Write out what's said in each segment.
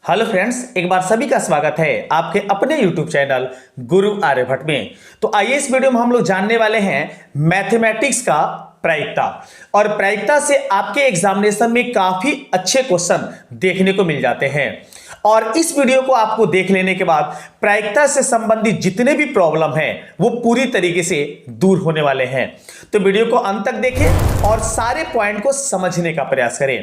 Hello friends, एक बार सभी का स्वागत है आपके अपने YouTube चैनल गुरु आर्यभट्ट में। तो आइए इस वीडियो में हम लोग जानने वाले हैं मैथमेटिक्स का प्रायिकता। और प्रायिकता से आपके एग्जामिनेशन में काफी अच्छे क्वेश्चन देखने को मिल जाते हैं। और इस वीडियो को आपको देख लेने के बाद प्रायिकता से संबंधित जितने भी प्रॉब्लम हैं वो पूरी तरीके से दूर होने वाले हैं। तो वीडियो को अंत तक देखें और सारे पॉइंट को समझने का प्रयास करें।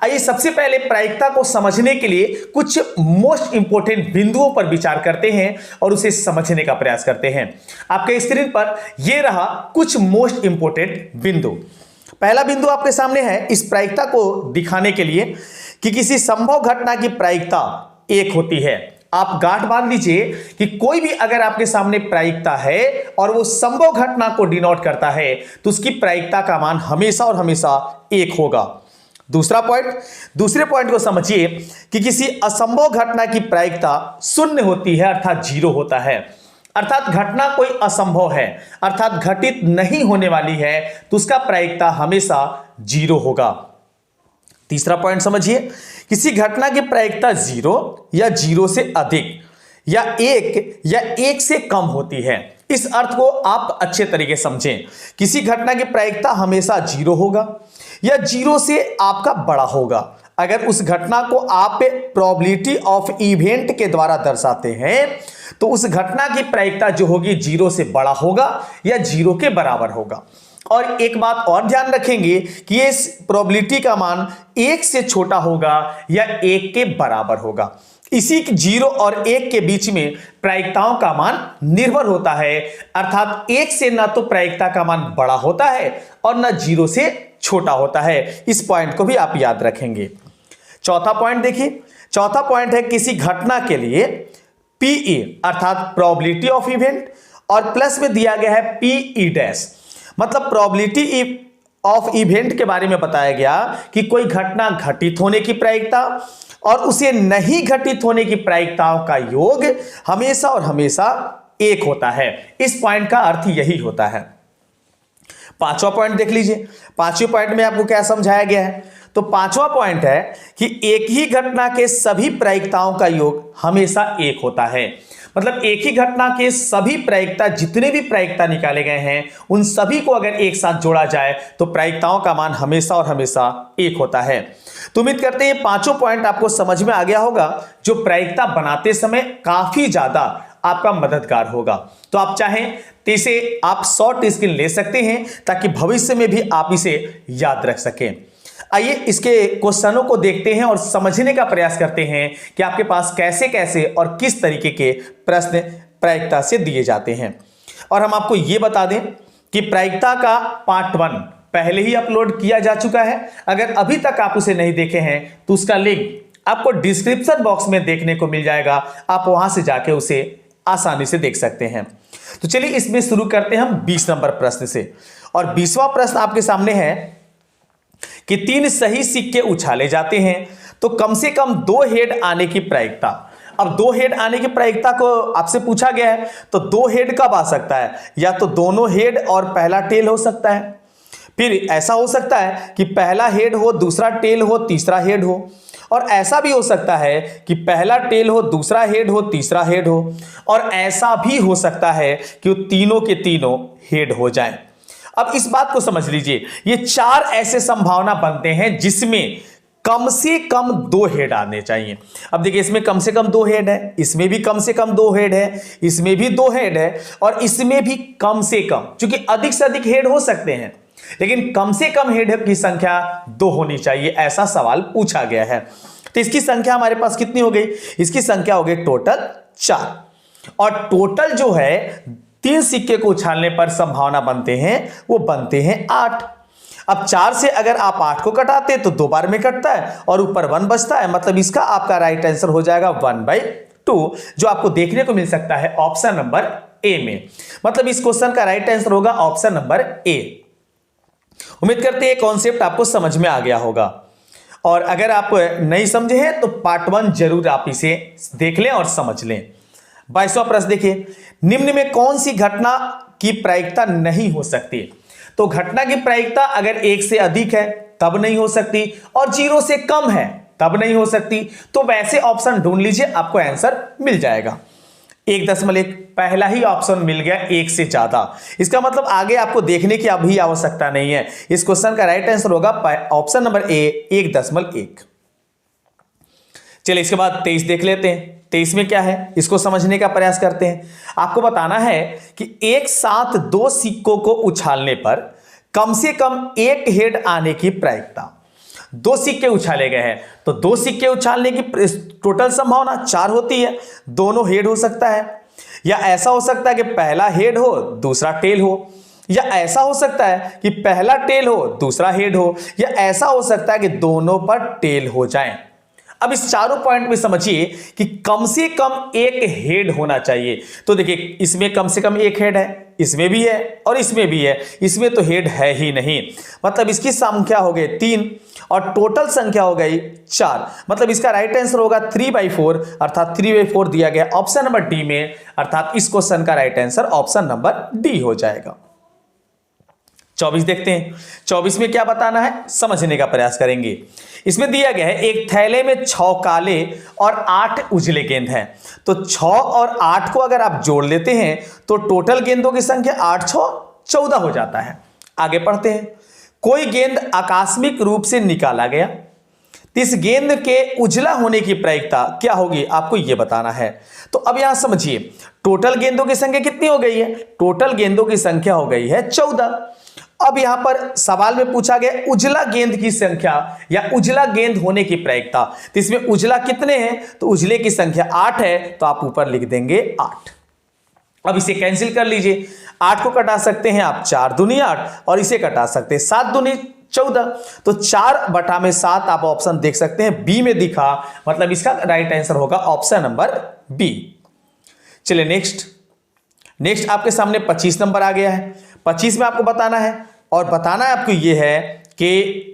आइए सबसे पहले प्रायिकता को समझने के लिए कुछ मोस्ट इंपोर्टेंट बिंदुओं पर विचार करते हैं और उसे समझने का प्रयास करते हैं। आपके स्क्रीन पर यह रहा कुछ मोस्ट इंपोर्टेंट बिंदु। पहला बिंदु आपके सामने है इस प्रायिकता को दिखाने के लिए कि किसी संभव घटना की प्रायिकता एक होती है। आप गांठ बांध लीजिए कि कोई भी अगर आपके सामने प्रायिकता है और वो संभव घटना को डिनोट करता है तो उसकी प्रायिकता का मान हमेशा और हमेशा एक होगा। दूसरे पॉइंट को समझिए कि किसी असंभव घटना की प्रायिकता शून्य होती है, अर्थात जीरो होता है। अर्थात घटना कोई असंभव है, अर्थात घटित नहीं होने वाली है, तो उसका प्रायिकता हमेशा जीरो होगा। तीसरा पॉइंट समझिए, किसी घटना की प्रायिकता जीरो या जीरो से अधिक या एक से कम होती है। इस अर्थ को आप अच्छे तरीके समझें। किसी घटना की प्रायिकता हमेशा जीरो होगा या जीरो से आपका बड़ा होगा। अगर उस घटना को आप प्रोबेबिलिटी ऑफ इवेंट के द्वारा दर्शाते हैं तो उस घटना की प्रायिकता जो होगी जीरो से बड़ा होगा या जीरो के बराबर होगा। और एक बात और ध्यान रखेंगे कि ये प्रोबेबिलिटी का मान एक से छोटा होगा या एक के बराबर होगा। इसी जीरो और एक के बीच में प्रायिकताओं का मान निर्भर होता है, अर्थात एक से ना तो प्रायिकता का मान बड़ा होता है और ना जीरो से छोटा होता है। इस पॉइंट को भी आप याद रखेंगे। चौथा पॉइंट देखिए, चौथा पॉइंट है किसी घटना के लिए पीई अर्थात प्रोबेबिलिटी ऑफ इवेंट और प्लस में दिया गया है पीई डैश, मतलब प्रोबेबिलिटी ऑफ इवेंट के बारे में बताया गया कि कोई घटना घटित होने की प्रायिकता और उसे नहीं घटित होने की प्रायिकताओं का योग हमेशा और हमेशा एक होता है। इस पॉइंट का अर्थ यही होता है। पांचवा पॉइंट देख लीजिए, पांचवें पॉइंट में आपको क्या समझाया गया है। तो पांचवा पॉइंट है कि एक ही घटना के सभी प्रायिकताओं का योग हमेशा एक होता है। मतलब एक ही घटना के सभी प्रायिकता, जितने भी प्रायिकता निकाले गए हैं उन सभी को अगर एक साथ जोड़ा जाए तो प्रायिकताओं का मान हमेशा और हमेशा एक होता है। तो उम्मीद करते हैं पांचों पॉइंट आपको समझ में आ गया होगा, जो प्रायिकता बनाते समय काफी ज्यादा आपका मददगार होगा। तो आप चाहें तो इसे आप शॉर्ट स्क्रीन ले सकते हैं ताकि भविष्य में भी आप इसे याद रख सकें। आइए इसके क्वेश्चनों को देखते हैं और समझने का प्रयास करते हैं कि आपके पास कैसे कैसे और किस तरीके के प्रश्न प्रायिकता से दिए जाते हैं। और हम आपको यह बता दें कि प्रायिकता का पार्ट 1 पहले ही अपलोड किया जा चुका है। अगर अभी तक आप उसे नहीं देखे हैं तो उसका लिंक आपको डिस्क्रिप्शन बॉक्स में देखने को मिल जाएगा, आप वहां से जाके उसे आसानी से देख सकते हैं। तो चलिए इसमें शुरू करते हैं हम 20 नंबर प्रश्न से। और 20वां प्रश्न आपके सामने है कि 3 सही सिक्के उछाले जाते हैं तो कम से कम 2 हेड आने की प्रायिकता। अब 2 हेड आने की प्रायिकता को आपसे पूछा गया है, तो 2 हेड कब आ सकता है? या तो दोनों हेड और पहला टेल हो सकता है, फिर ऐसा हो सकता है कि पहला हेड हो, दूसरा टेल हो, तीसरा हेड हो, और ऐसा भी हो सकता है कि पहला टेल हो, दूसरा हेड हो, तीसरा हेड हो, और ऐसा भी हो सकता है कि वो तीनों के तीनों हेड हो जाएं। अब इस बात को समझ लीजिए, ये 4 ऐसे संभावना बनते हैं जिसमें कम से कम 2 हेड आने चाहिए। अब देखिए, इसमें कम से कम 2 हेड है, इसमें भी कम से कम 2 हेड है, इसमें भी 2 हेड है, और इसमें भी कम से कम, क्योंकि अधिक से अधिक हेड हो सकते हैं लेकिन कम से कम हेड की संख्या 2 होनी चाहिए, ऐसा सवाल पूछा गया है। तो इसकी संख्या हमारे पास कितनी हो गई? इसकी संख्या हो गई टोटल 4। और टोटल जो है 3 सिक्के को उछालने पर संभावना बनते हैं, वो बनते हैं 8। अब 4 से अगर आप 8 को कटाते तो 2 बार में कटता है और ऊपर 1 बचता है, मतलब इसका आपका राइट आंसर हो जाएगा 1/2, जो आपको देखने को मिल सकता है ऑप्शन नंबर ए में। मतलब इस क्वेश्चन का राइट आंसर होगा ऑप्शन नंबर ए। उम्मीद करते हैं कॉन्सेप्ट आपको समझ में आ गया होगा। और अगर आप नहीं समझे हैं तो पार्ट 1 जरूर आप इसे देख लें और समझ लें। 22वां प्रश्न देखिए, निम्न में कौन सी घटना की प्रायिकता नहीं हो सकती? तो घटना की प्रायिकता अगर 1 से अधिक है तब नहीं हो सकती, और 0 से कम है तब नहीं हो सकती। तो वैसे ऑप्शन ढूंढ लीजिए, आपको आंसर मिल जाएगा। 1.1 पहला ही ऑप्शन मिल गया, एक से ज्यादा। इसका मतलब आगे आपको देखने की अभी आवश्यकता नहीं है। इस क्वेश्चन का राइट आंसर होगा ऑप्शन नंबर ए, 1.1। चलिए इसके बाद 23 देख लेते हैं। 23 में क्या है, इसको समझने का प्रयास करते हैं। आपको बताना है कि एक साथ दो सिक्कों को उछालने पर कम से कम एक हेड आने की प्रायिकता। दो सिक्के उछाले गए हैं, तो दो सिक्के उछालने की टोटल संभावना 4 होती है। दोनों हेड हो सकता है, या ऐसा हो सकता है कि पहला हेड हो दूसरा टेल हो, या ऐसा हो सकता है कि पहला टेल हो दूसरा हेड हो, या ऐसा हो सकता है कि दोनों पर टेल हो जाएं। अब इस चारों पॉइंट में समझिए कि कम से कम एक हेड होना चाहिए। तो देखिए, इसमें कम से कम एक हेड है, इसमें भी है और इसमें भी है। इसमें तो हेड है ही नहीं, मतलब इसकी संख्या हो गई 3 और टोटल संख्या हो गई 4। मतलब इसका राइट आंसर होगा 3/4, अर्थात 3/4 दिया गया ऑप्शन नंबर डी में। अर्थात इस क्वेश्चन का right answer option number D हो जाएगा। 24 देखते हैं। 24 में क्या बताना है, समझने का प्रयास करेंगे। इसमें दिया गया है एक थैले में 6 काले और 8 उजले गेंद हैं। तो 6 और 8 को अगर आप जोड़ लेते हैं तो टोटल गेंदों की संख्या 8 6 14 हो जाता है। आगे पढ़ते हैं। कोई गेंद आकस्मिक रूप से निकाला गया, तो इस गेंद के उजला होने की प्रायिकता क्या होगी, आपको यह बताना है। तो अब यहां समझिए, टोटल गेंदों की संख्या कितनी हो गई है, टोटल गेंदों की संख्या हो गई है 14। अब यहां पर सवाल में पूछा गया उजला गेंद की संख्या या उजला गेंद होने की प्रायिकता। तो इसमें उजला कितने हैं, तो उजले की संख्या 8 है, तो आप ऊपर लिख देंगे 8। अब इसे कैंसिल कर लीजिए। 8 को कटा सकते हैं आप 4 दूनी 8, और इसे कटा सकते हैं 7 दूनी 14। तो 4/7 आप ऑप्शन देख सकते हैं बी में दिखा, मतलब इसका राइट आंसर होगा ऑप्शन नंबर बी। चलिए नेक्स्ट आपके सामने 25 नंबर आ गया है। 25 में आपको बताना है, और बताना है आपको यह है कि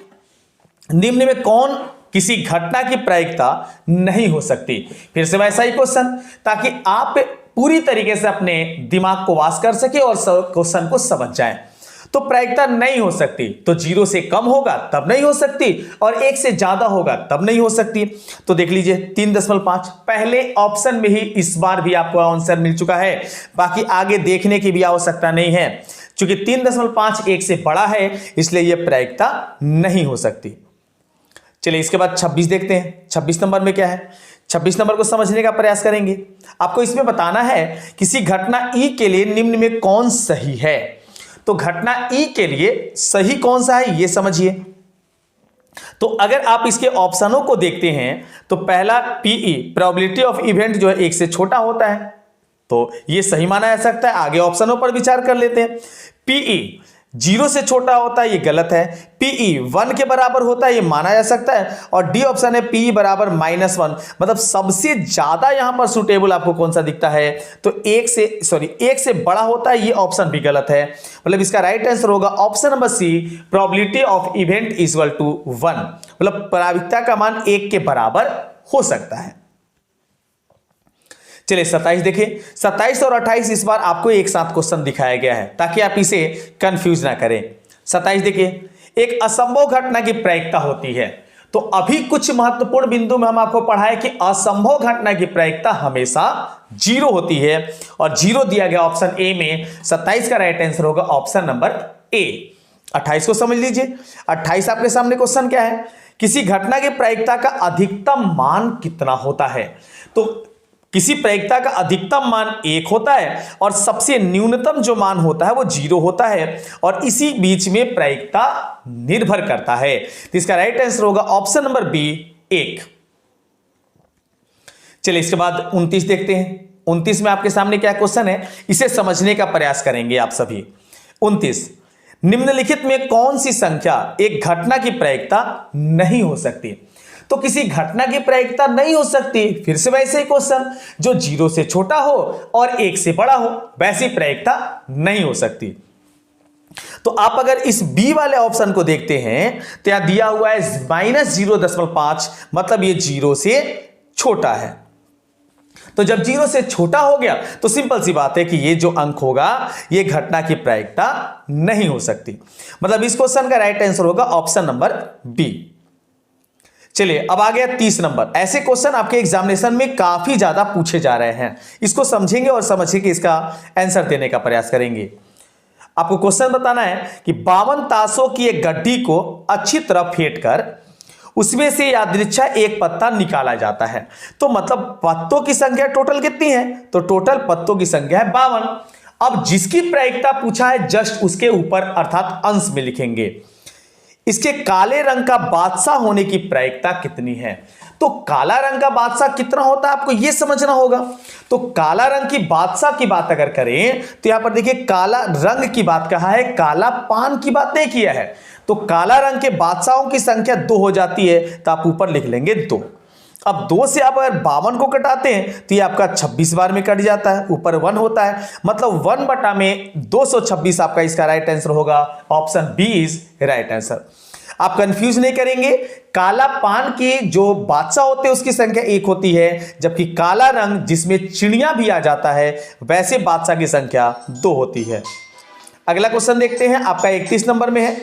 निम्न में कौन किसी घटना की प्रायिकता नहीं हो सकती। फिर से वैसा ही क्वेश्चन, ताकि आप पूरी तरीके से अपने दिमाग को वाश कर सके और क्वेश्चन को समझ जाएं। तो प्रायिकता नहीं हो सकती, तो 0 से कम होगा तब नहीं हो सकती, और 1 से ज्यादा होगा तब नहीं हो सकती। तो देख लीजिए 3.5 पहले ऑप्शन में ही इस बार भी आपको आंसर मिल चुका है। बाकी आगे देखने की भी आवश्यकता नहीं है, क्योंकि 3.5 1 से बड़ा है, इसलिए यह प्रायिकता नहीं हो सकती। चलिए इसके बाद 26 देखते हैं। 26 नंबर में क्या है, 26 नंबर को समझने का प्रयास करेंगे। आपको इसमें बताना है किसी घटना ई के लिए निम्न में कौन सही है। तो घटना ई के लिए सही कौन सा है, यह समझिए। तो अगर आप इसके ऑप्शनों को देखते हैं तो पहला पीई, प्रोबेबिलिटी ऑफ इवेंट जो है 1 से छोटा होता है, तो यह सही माना जा सकता है। आगे ऑप्शनों पर विचार कर लेते हैं। पीई 0 से छोटा होता है, ये गलत है। पीई 1 के बराबर होता है, ये माना जा सकता है। और डी ऑप्शन है पीई बराबर -1, मतलब सबसे ज्यादा यहां पर सुटेबल आपको कौन सा दिखता है, तो 1 से बड़ा होता है, ये ऑप्शन भी गलत है। मतलब इसका राइट आंसर होगा option number C, probability of event equal to 1, मतलब प्रायिकता का मान 1 के बराबर हो सकता है। चलिए 27 देखिए। 27 और 28 इस बार आपको एक साथ क्वेश्चन दिखाया गया है, ताकि आप इसे कंफ्यूज ना करें। 27 देखिए, एक असंभव घटना की प्रायिकता होती है। तो अभी कुछ महत्वपूर्ण बिंदु में हम आपको पढ़ाए कि असंभव घटना की प्रायिकता हमेशा 0 होती है, और 0 दिया गया ऑप्शन ए में। 27 का राइट आंसर होगा ऑप्शन नंबर ए। 28 को समझ लीजिए। 28 आपके सामने क्वेश्चन क्या है, किसी घटना की प्रायिकता का अधिकतम मान कितना होता है। तो किसी प्रायिकता का अधिकतम मान 1 होता है, और सबसे न्यूनतम जो मान होता है वो 0 होता है, और इसी बीच में प्रायिकता निर्भर करता है। तो इसका राइट आंसर होगा ऑप्शन नंबर बी, 1। चलिए इसके बाद 29 देखते हैं। 29 में आपके सामने क्या क्वेश्चन है, इसे समझने का प्रयास करेंगे आप सभी। 29, निम्नलिखित में कौन सी संख्या एक घटना की प्रायिकता नहीं हो सकती। तो किसी घटना की प्रायिकता नहीं हो सकती, फिर से वैसे ही क्वेश्चन, जो 0 से छोटा हो और 1 से बड़ा हो, वैसी प्रायिकता नहीं हो सकती। तो आप अगर इस बी वाले ऑप्शन को देखते हैं तो यहां दिया हुआ है -0.5, मतलब ये 0 से छोटा है। तो जब 0 से छोटा हो गया तो सिंपल सी बात है कि ये जो अंक होगा ये घटना की प्रायिकता नहीं हो सकती। मतलब इस क्वेश्चन का राइट आंसर होगा ऑप्शन नंबर बी। चलिए अब आ गया 30 नंबर। ऐसे क्वेश्चन आपके एग्जामिनेशन में काफी ज्यादा पूछे जा रहे हैं, इसको समझेंगे और समझ के इसका आंसर देने का प्रयास करेंगे। आपको क्वेश्चन बताना है कि 52 ताशों की एक गड्डी को अच्छी तरह फेंटकर उसमें से यादृच्छा एक पत्ता निकाला जाता है, तो मतलब पत्तों की संख्या टोटल कितनी है, तो टोटल पत्तों की संख्या है 52। अब जिसकी प्रायिकता पूछा है जस्ट उसके ऊपर अर्थात अंश में लिखेंगे। इसके काले रंग का बादशाह होने की प्रायिकता कितनी है, तो काला रंग का बादशाह कितना होता है आपको यह समझना होगा। तो काला रंग की बादशाह की बात अगर करें तो यहां पर देखिए काला रंग की बात कहा है, काला पान की बात नहीं किया है। तो काला रंग के बादशाहों की संख्या 2 हो जाती है, तो आप ऊपर लिख लेंगे 2। अब 2 से आप अगर 52 को कटाते हैं तो ये आपका 26 बार में कट जाता है, ऊपर 1 होता है, मतलब 1 बटा में 226 आपका इसका राइट आंसर होगा। Option B is right answer. आप कंफ्यूज नहीं करेंगे, काला पान के जो बादशाह होते हैं उसकी संख्या 1 होती है, जबकि काला रंग जिसमें चिड़िया भी आ जाता है वैसे बादशाह की संख्या 2 होती है। अगला क्वेश्चन देखते हैं, आपका 31 नंबर में है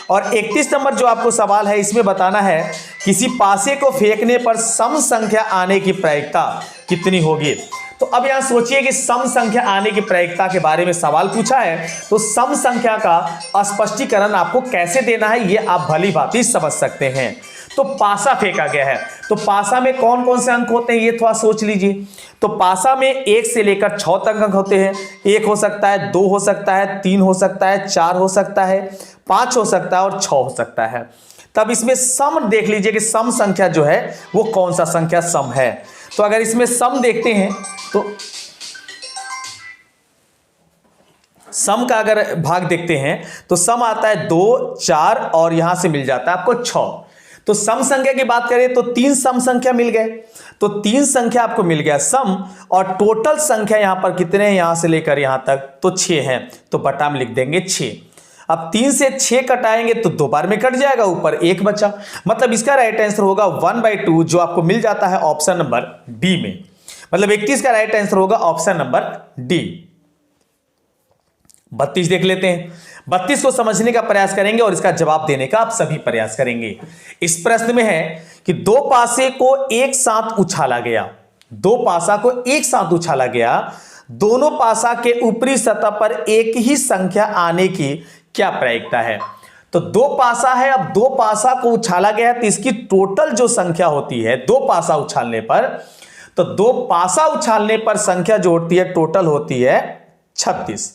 और 31 नंबर जो आपको सवाल है इसमें बताना है किसी पासे को फेंकने पर सम संख्या आने की प्रायिकता कितनी होगी। तो अब यहां सोचिए कि सम संख्या आने की प्रायिकता के बारे में सवाल पूछा है, तो सम संख्या का स्पष्टीकरण आपको कैसे देना है ये आप भली भांति समझ सकते हैं। तो पासा फेंका गया है, तो पासा में कौन कौन से अंक होते हैं ये थोड़ा सोच लीजिए। तो पासा में 1 से लेकर 6 तक अंक होते हैं। 1 हो सकता है, 2 हो सकता है, 3 हो सकता है, 4 हो सकता है, 5 हो सकता है और 6 हो सकता है। तब इसमें सम देख लीजिए कि सम संख्या जो है वो कौन सा संख्या सम है। तो अगर इसमें सम देखते हैं तो सम का अगर भाग देखते हैं तो सम आता है 2, 4 और यहां से मिल जाता है आपको 6। तो सम संख्या की बात करें तो 3 सम संख्या मिल गए, तो 3 संख्या आपको मिल गया सम, और टोटल संख्या यहां पर कितने हैं यहां से लेकर यहां तक तो 6 हैं, तो बटा में लिख देंगे 6। अब 3 से 6 कटाएंगे तो 2 बार में कट जाएगा, ऊपर 1 बचा, मतलब इसका राइट आंसर होगा 1/2 जो आपको मिल जाता है ऑप्शन नंबर डी में। मतलब 31 का राइट आंसर होगा ऑप्शन नंबर डी। 32 देख लेते हैं। 32 को समझने का प्रयास करेंगे और इसका जवाब देने का आप सभी प्रयास करेंगे। इस प्रश्न में है कि 2 पासे को एक साथ उछाला गया, 2 पासा को एक साथ उछाला गया, दोनों पासा के ऊपरी सतह पर एक ही संख्या आने की क्या प्रायिकता है। तो 2 पासा है, अब 2 पासा को उछाला गया है तो इसकी टोटल जो संख्या होती है 2 पासा उछालने पर, तो 2 पासा उछालने पर संख्या जो होती है टोटल होती है 36।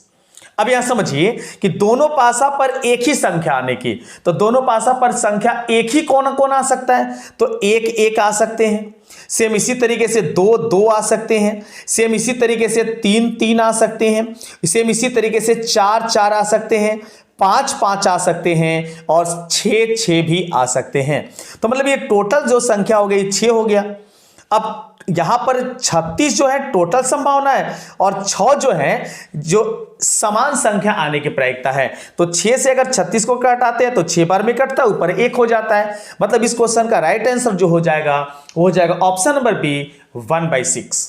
अब यहां समझिए कि दोनों पासा पर एक ही संख्या आने की, तो दोनों पासा पर संख्या एक ही कौन कौन आ सकता है, तो 1 1 आ सकते हैं, सेम इसी तरीके से 2 2 आ सकते हैं, सेम इसी तरीके से 3 3 आ सकते हैं, सेम इसी तरीके से 4 4 आ सकते हैं, 5 5 आ सकते हैं और 6 6 भी आ सकते हैं। तो मतलब ये टोटल जो संख्या हो गई 6 हो गया। अब यहां पर 36 जो है टोटल संभावना है और 6 जो है जो समान संख्या आने की प्रायिकता है। तो 6 से अगर 36 को काटाते हैं तो 6 बार में कटता है, ऊपर 1 हो जाता है। मतलब इस क्वेश्चन का राइट आंसर जो हो जाएगा वो हो जाएगा ऑप्शन नंबर बी 1/6।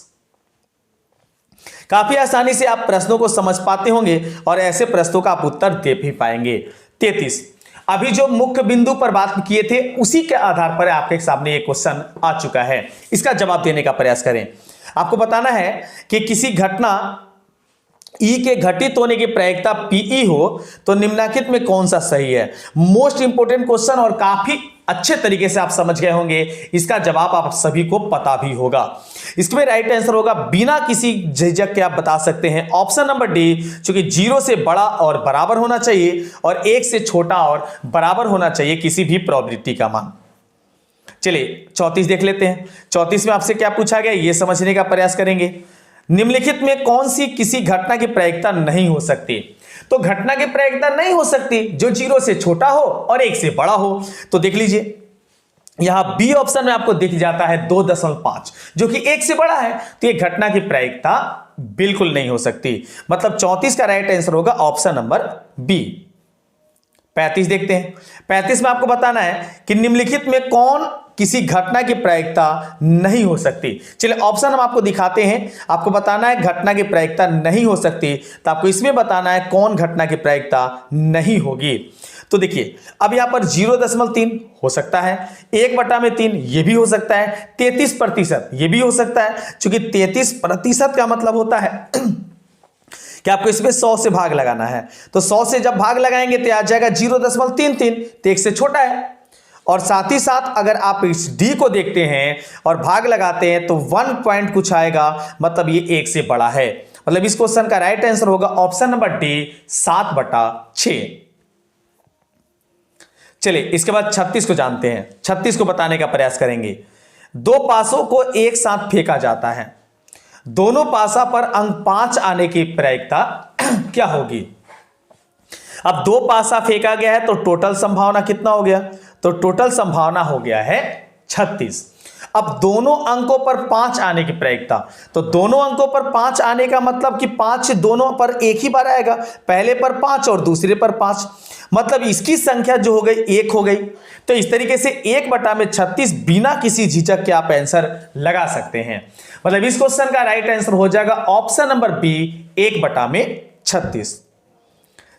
काफी आसानी से आप प्रश्नों को समझ पाते होंगे और ऐसे प्रश्नों का आप उत्तर दे भी पाएंगे। 33 अभी जो मुख्य बिंदु पर बात किए थे उसी के आधार पर आपके सामने एक क्वेश्चन आ चुका है, इसका जवाब देने का प्रयास करें। आपको बताना है कि किसी घटना ई के घटित होने की प्रायिकता पीई हो तो निम्नलिखित में कौन सा सही है। मोस्ट इंपोर्टेंट क्वेश्चन और काफी अच्छे तरीके से आप समझ गए होंगे, इसका जवाब आप सभी को पता भी होगा। इसमें राइट आंसर होगा बिना किसी झिझक के आप बता सकते हैं ऑप्शन नंबर डी, क्योंकि 0 से बड़ा और बराबर होना चाहिए और 1 से छोटा और बराबर होना चाहिए किसी भी प्रोबेबिलिटी का मान। चलिए 34 देख लेते हैं। 34 में आपसे क्या पूछा गया ये समझने का प्रयास करेंगे। निम्नलिखित में कौन सी किसी घटना की प्रायिकता नहीं हो सकती। तो घटना की प्रायिकता नहीं हो सकती जो 0 से छोटा हो और 1 से बड़ा हो। तो देख लीजिए यहां बी ऑप्शन में आपको दिख जाता है 2.5 जो कि 1 से बड़ा है, तो ये घटना की प्रायिकता बिल्कुल नहीं हो सकती। मतलब 34 का राइट आंसर होगा ऑप्शन नंबर बी। 35 देखते हैं। 35 में आपको बताना है कि निम्नलिखित में कौन किसी घटना की प्रायिकता नहीं हो सकती। चलिए ऑप्शन हम आपको दिखाते हैं। आपको बताना है घटना की प्रायिकता नहीं हो सकती, तो आपको इसमें बताना है कौन घटना की प्रायिकता नहीं होगी। तो देखिए अब यहां पर 0.3 हो सकता है, 1/3 ये भी हो सकता है, 33% ये भी हो सकता है। चूंकि 33% का मतलब होता है कि आपको इसमें 100 से भाग लगाना है, तो 100 से जब भाग लगाएंगे तो आ जाएगा 0.33, तो 1 से छोटा है। और साथ ही साथ अगर आप इस डी को देखते हैं और भाग लगाते हैं तो 1 पॉइंट कुछ आएगा, मतलब ये 1 से बड़ा है। मतलब इस क्वेश्चन का राइट आंसर होगा ऑप्शन नंबर डी 7/6। चलिए इसके बाद 36 को जानते हैं। 36 को बताने का प्रयास करेंगे। दो पासों को एक साथ फेंका जाता है, दोनों पासा पर अंक 5 आने की प्रायिकता क्या होगी? अब दो पासा फेंका गया है तो टोटल संभावना कितना हो गया? तो टोटल संभावना हो गया है 36। अब दोनों अंकों पर 5 आने की प्रायिकता, तो दोनों अंकों पर 5 आने का मतलब कि 5 दोनों पर एक ही बार आएगा, पहले पर 5 और दूसरे पर 5, मतलब इसकी संख्या जो हो गई 1 हो गई। तो इस तरीके से 1/36 बिना किसी झिझक के आप आंसर लगा सकते हैं। मतलब इस क्वेश्चन का राइट आंसर हो जाएगा ऑप्शन नंबर बी 1/36।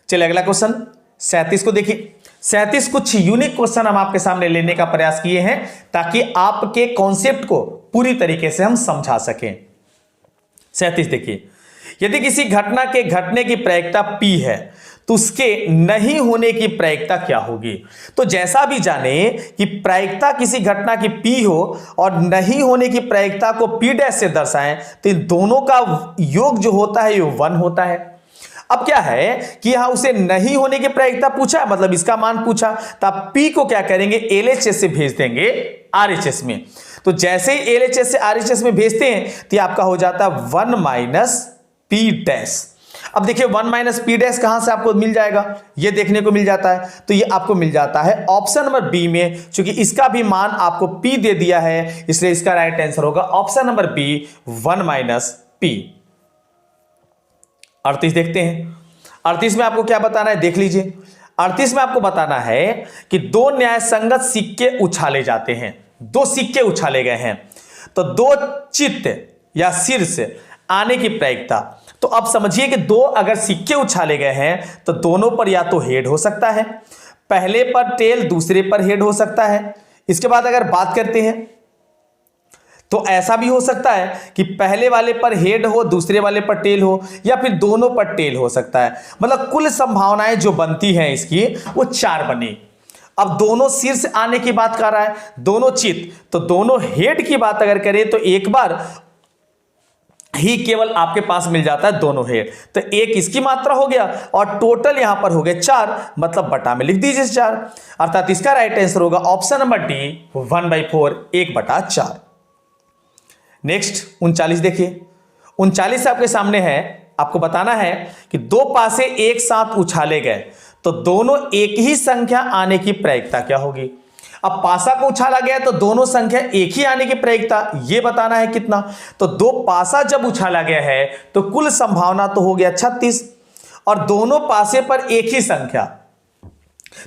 चलिए अगला क्वेश्चन 37 को देखिए। 37 कुछ यूनिक क्वेश्चन हम आपके सामने लेने का प्रयास किए हैं ताकि आपके कॉन्सेप्ट को पूरी तरीके से हम समझा सकें। 37 देखिए, यदि किसी घटना के घटने की प्रायिकता P है तो उसके नहीं होने की प्रायिकता क्या होगी? तो जैसा भी जाने कि प्रायिकता किसी घटना की P हो और नहीं होने की प्रायिकता को P' से दर्शाएं तो इन दोनों का योग जो होता है ये 1 होता है। अब क्या है कि यहां उसे नहीं होने की प्रायिकता पूछा है, मतलब इसका मान पूछा, तो आप P को क्या करेंगे? LHS से भेज देंगे RHS में। तो जैसे ही LHS से RHS में भेजते हैं तो आपका हो जाता है 1 - P'। अब देखिए 1 - P' कहां से आपको मिल जाएगा? ये देखने को मिल जाता है, तो ये आपको मिल जाता है ऑप्शन नंबर बी में। क्योंकि इसका भी मान आपको P दे दिया है, इसलिए इसका राइट आंसर होगा ऑप्शन नंबर बी 1 - P। 38 देखते हैं। 38 में आपको क्या बताना है देख लीजिए। 38 में आपको बताना है कि दो न्याय संगत सिक्के उछाले जाते हैं, दो सिक्के उछाले गए हैं, तो दो चित्त या शीर्ष आने की प्रायिकता। तो अब समझिए कि दो अगर सिक्के उछाले गए हैं तो दोनों पर या तो हेड हो सकता है, पहले पर टेल दूसरे पर हेड हो सकता है। इसके बाद अगर बात करते हैं तो ऐसा भी हो सकता है कि पहले वाले पर हेड हो दूसरे वाले पर टेल हो, या फिर दोनों पर टेल हो सकता है। मतलब कुल संभावनाएं जो बनती हैं इसकी वो 4 बनी। अब दोनों शीर्ष आने की बात कर रहा है, दोनों चित, तो दोनों हेड की बात अगर करें तो एक बार ही केवल आपके पास मिल जाता है दोनों हेड, तो एक इसकी मात्रा हो गया और टोटल यहां पर हो गए 4, मतलब बटा में लिख दीजिए 4। अर्थात इसका राइट आंसर होगा ऑप्शन नंबर डी 1/4 1/4। नेक्स्ट 39 देखिए। 39 आपके सामने है, आपको बताना है कि दो पासे एक साथ उछाले गए तो दोनों एक ही संख्या आने की प्रायिकता क्या होगी? अब पासा को उछाला गया तो दोनों संख्या एक ही आने की प्रायिकता ये बताना है कितना। तो दो पासा जब उछाला गया है तो कुल संभावना तो हो गया 36 और दोनों पासे पर एक ही संख्या,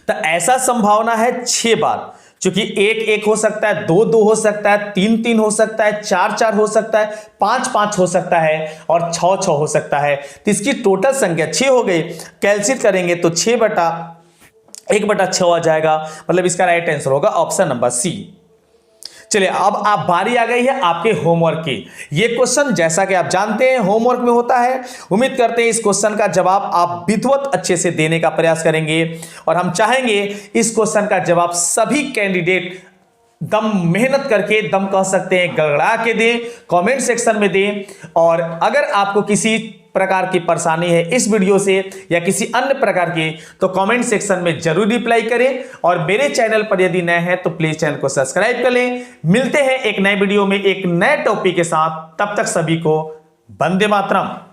तो ऐसा संभावना है 6 बार, क्योंकि 1 हो सकता है, 2 हो सकता है, 3 हो सकता है, 4 हो सकता है, 5 हो सकता है और 6 हो सकता है। तो इसकी टोटल संख्या 6 हो गई। कैलकुलेट करेंगे तो 6/1/6 आ जाएगा। मतलब इसका राइट आंसर होगा ऑप्शन नंबर सी। चलिए अब आप बारी आ गई है आपके होमवर्क की। ये क्वेश्चन जैसा कि आप जानते हैं होमवर्क में होता है। उम्मीद करते हैं इस क्वेश्चन का जवाब आप विधिवत अच्छे से देने का प्रयास करेंगे और हम चाहेंगे इस क्वेश्चन का जवाब सभी कैंडिडेट दम मेहनत करके, दम कह सकते हैं गड़गड़ा के दें, कमेंट सेक्शन में दें। और अगर आपको किसी प्रकार की परेशानी है इस वीडियो से या किसी अन्य प्रकार की, तो कमेंट सेक्शन में जरूर रिप्लाई करें। और मेरे चैनल पर यदि नए हैं तो प्लीज चैनल को सब्सक्राइब कर लें। मिलते हैं एक नए वीडियो में एक नए टॉपिक के साथ, तब तक सभी को वंदे मातरम।